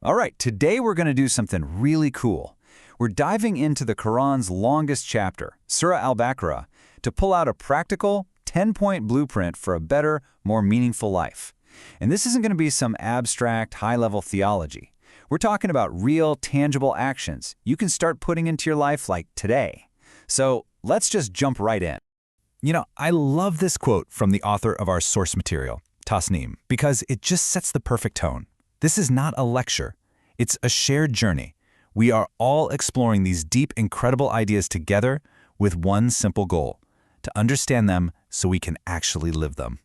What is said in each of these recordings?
All right, today we're going to do something really cool. We're diving into the Quran's longest chapter, Surah Al-Baqarah, to pull out a practical 10-point blueprint for a better, more meaningful life. And this isn't going to be some abstract, high-level theology. We're talking about real, tangible actions you can start putting into your life like today. So let's just jump right in. You know, I love this quote from the author of our source material, Tasnim, because it just sets the perfect tone. This is not a lecture. It's a shared journey. We are all exploring these deep, incredible ideas together with one simple goal: to understand them so we can actually live them.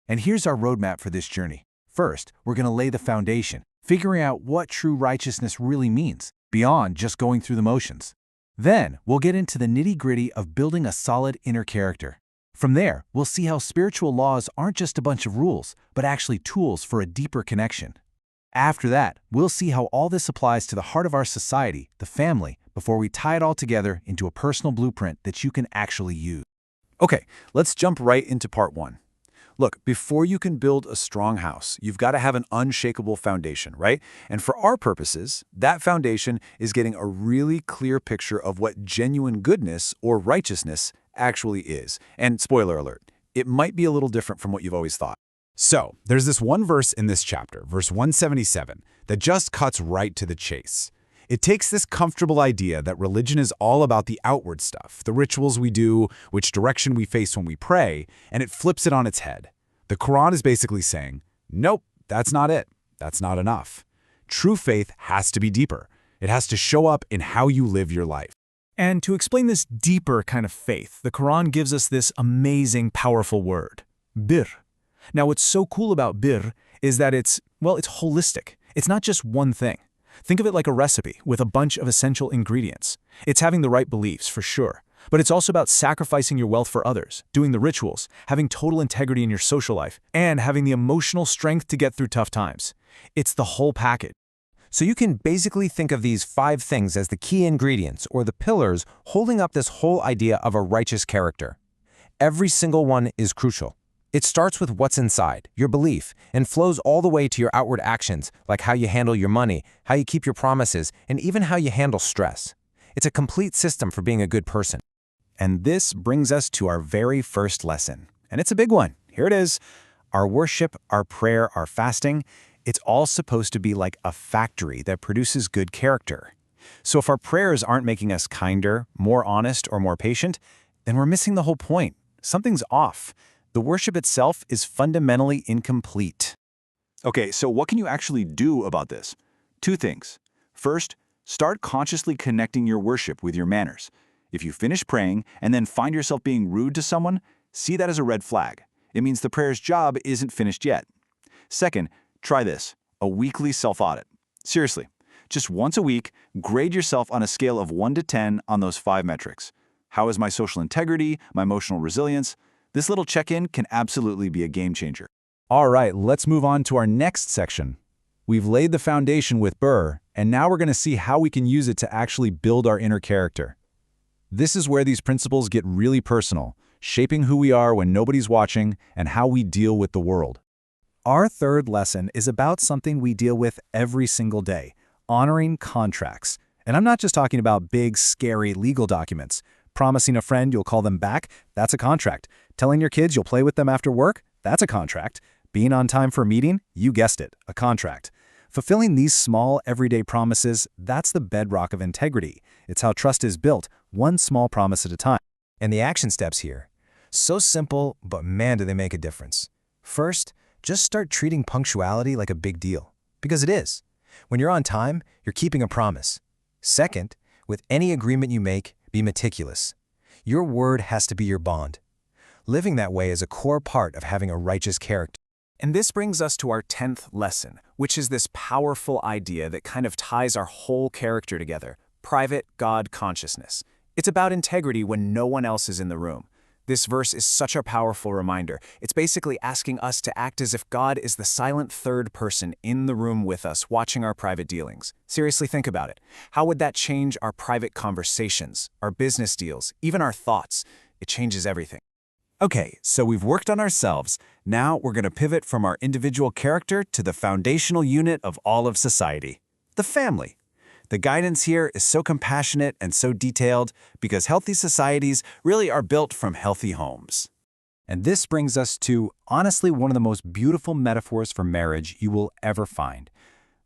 And here's our roadmap for this journey. First, we're going to lay the foundation, figuring out what true righteousness really means, beyond just going through the motions. Then, we'll get into the nitty-gritty of building a solid inner character. From there, we'll see how spiritual laws aren't just a bunch of rules, but actually tools for a deeper connection. After that, we'll see how all this applies to the heart of our society, the family, before we tie it all together into a personal blueprint that you can actually use. Okay, let's jump right into part one. Look, before you can build a strong house, you've got to have an unshakable foundation, right? And for our purposes, that foundation is getting a really clear picture of what genuine goodness or righteousness actually is. And spoiler alert, it might be a little different from what you've always thought. So, there's this one verse in this chapter, verse 177, that just cuts right to the chase. It takes this comfortable idea that religion is all about the outward stuff, the rituals we do, which direction we face when we pray, and it flips it on its head. The Quran is basically saying, nope, that's not it. That's not enough. True faith has to be deeper. It has to show up in how you live your life. And to explain this deeper kind of faith, the Quran gives us this amazing, powerful word, bir. Now, what's so cool about bir is that it's holistic. It's not just one thing. Think of it like a recipe with a bunch of essential ingredients. It's having the right beliefs, for sure. But it's also about sacrificing your wealth for others, doing the rituals, having total integrity in your social life, and having the emotional strength to get through tough times. It's the whole package. So you can basically think of these 5 things as the key ingredients or the pillars holding up this whole idea of a righteous character. Every single one is crucial. It starts with what's inside, your belief, and flows all the way to your outward actions, like how you handle your money, how you keep your promises, and even how you handle stress. It's a complete system for being a good person. And this brings us to our very first lesson. And it's a big one. Here it is. Our worship, our prayer, our fasting, it's all supposed to be like a factory that produces good character. So if our prayers aren't making us kinder, more honest, or more patient, then we're missing the whole point. Something's off. The worship itself is fundamentally incomplete. Okay, so what can you actually do about this? 2 things. First, start consciously connecting your worship with your manners. If you finish praying and then find yourself being rude to someone, see that as a red flag. It means the prayer's job isn't finished yet. Second, try this, a weekly self-audit. Seriously, just once a week, grade yourself on a scale of 1 to 10 on those 5 metrics. How is my social integrity, my emotional resilience? This little check-in can absolutely be a game changer. All right, let's move on to our next section. We've laid the foundation with bir, and now we're going to see how we can use it to actually build our inner character. This is where these principles get really personal, shaping who we are when nobody's watching and how we deal with the world. Our third lesson is about something we deal with every single day, honoring contracts. And I'm not just talking about big, scary legal documents. Promising a friend you'll call them back, that's a contract. Telling your kids you'll play with them after work, that's a contract. Being on time for a meeting, you guessed it, a contract. Fulfilling these small, everyday promises, that's the bedrock of integrity. It's how trust is built, one small promise at a time. And the action steps here. So simple, but man, do they make a difference. First, just start treating punctuality like a big deal. Because it is. When you're on time, you're keeping a promise. Second, with any agreement you make, be meticulous. Your word has to be your bond. Living that way is a core part of having a righteous character. And this brings us to our 10th lesson, which is this powerful idea that kind of ties our whole character together, private God consciousness. It's about integrity when no one else is in the room. This verse is such a powerful reminder. It's basically asking us to act as if God is the silent third person in the room with us, watching our private dealings. Seriously, think about it. How would that change our private conversations, our business deals, even our thoughts? It changes everything. Okay, so we've worked on ourselves. Now we're going to pivot from our individual character to the foundational unit of all of society. the family. The guidance here is so compassionate and so detailed because healthy societies really are built from healthy homes. And this brings us to, honestly, one of the most beautiful metaphors for marriage you will ever find.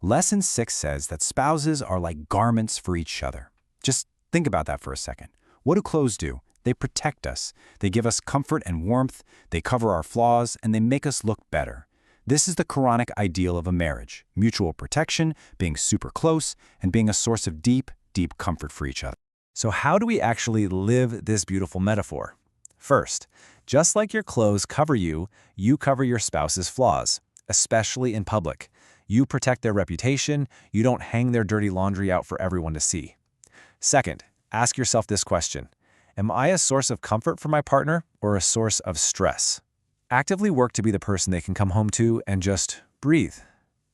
Lesson 6 says that spouses are like garments for each other. Just think about that for a second. What do clothes do? They protect us. They give us comfort and warmth. They cover our flaws, and they make us look better. This is the Quranic ideal of a marriage: mutual protection, being super close, and being a source of deep, deep comfort for each other. So how do we actually live this beautiful metaphor? First, just like your clothes cover you, you cover your spouse's flaws, especially in public. You protect their reputation. You don't hang their dirty laundry out for everyone to see. Second, ask yourself this question: am I a source of comfort for my partner or a source of stress? Actively work to be the person they can come home to and just breathe,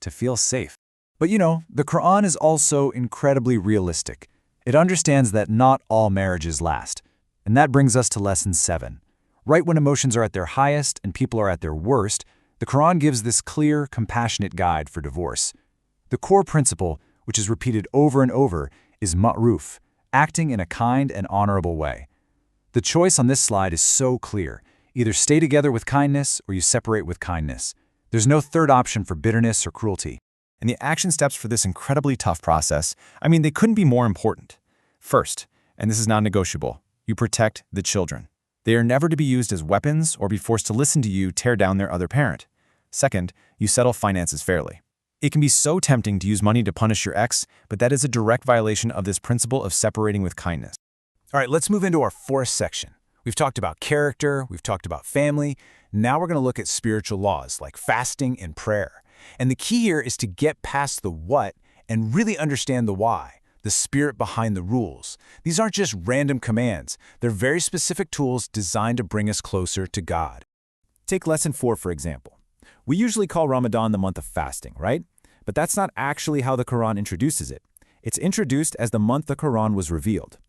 to feel safe. But the Quran is also incredibly realistic. It understands that not all marriages last. And that brings us to lesson 7. Right when emotions are at their highest and people are at their worst, the Quran gives this clear, compassionate guide for divorce. The core principle, which is repeated over and over, is ma'ruf, acting in a kind and honorable way. The choice on this slide is so clear. Either stay together with kindness or you separate with kindness. There's no third option for bitterness or cruelty. And the action steps for this incredibly tough process, they couldn't be more important. First, and this is non-negotiable, you protect the children. They are never to be used as weapons or be forced to listen to you tear down their other parent. Second, you settle finances fairly. It can be so tempting to use money to punish your ex, but that is a direct violation of this principle of separating with kindness. All right, let's move into our fourth section. We've talked about character, we've talked about family. Now we're going to look at spiritual laws like fasting and prayer. And the key here is to get past the what and really understand the why, the spirit behind the rules. These aren't just random commands. They're very specific tools designed to bring us closer to God. Take lesson 4, for example. We usually call Ramadan the month of fasting, right? But that's not actually how the Quran introduces it. It's introduced as the month the Quran was revealed.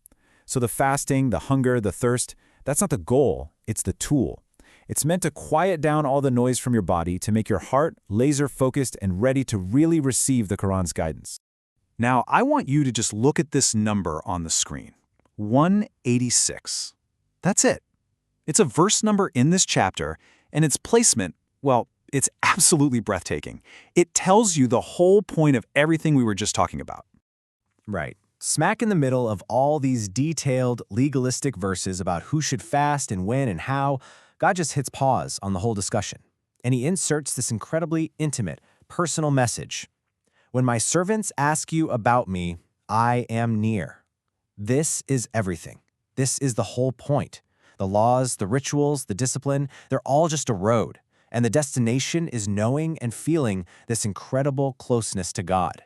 So the fasting, the hunger, the thirst, that's not the goal, it's the tool. It's meant to quiet down all the noise from your body to make your heart laser-focused and ready to really receive the Quran's guidance. Now, I want you to just look at this number on the screen. 186. That's it. It's a verse number in this chapter, and its placement, well, it's absolutely breathtaking. It tells you the whole point of everything we were just talking about. Right. Smack in the middle of all these detailed, legalistic verses about who should fast and when and how, God just hits pause on the whole discussion. And he inserts this incredibly intimate, personal message. When my servants ask you about me, I am near. This is everything. This is the whole point. The laws, the rituals, the discipline, they're all just a road. And the destination is knowing and feeling this incredible closeness to God.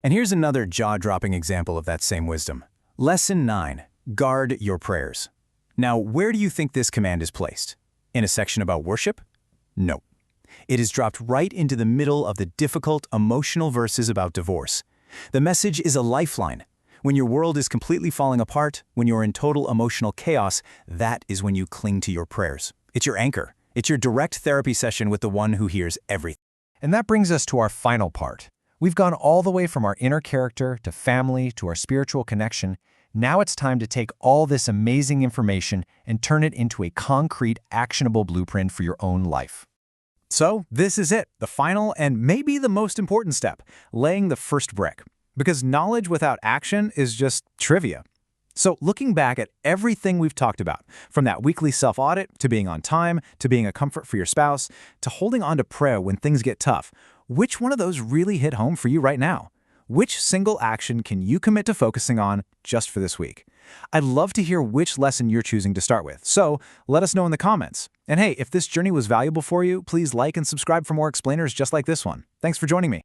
And here's another jaw-dropping example of that same wisdom. Lesson 9, guard your prayers. Now, where do you think this command is placed? In a section about worship? No. It is dropped right into the middle of the difficult, emotional verses about divorce. The message is a lifeline. When your world is completely falling apart, when you're in total emotional chaos, that is when you cling to your prayers. It's your anchor. It's your direct therapy session with the one who hears everything. And that brings us to our final part. We've gone all the way from our inner character to family to our spiritual connection. Now it's time to take all this amazing information and turn it into a concrete, actionable blueprint for your own life. So this is it, the final and maybe the most important step, laying the first brick. Because knowledge without action is just trivia. So looking back at everything we've talked about, from that weekly self-audit to being on time, to being a comfort for your spouse, to holding on to prayer when things get tough, which one of those really hit home for you right now? Which single action can you commit to focusing on just for this week? I'd love to hear which lesson you're choosing to start with, so let us know in the comments. And hey, if this journey was valuable for you, please like and subscribe for more explainers just like this one. Thanks for joining me.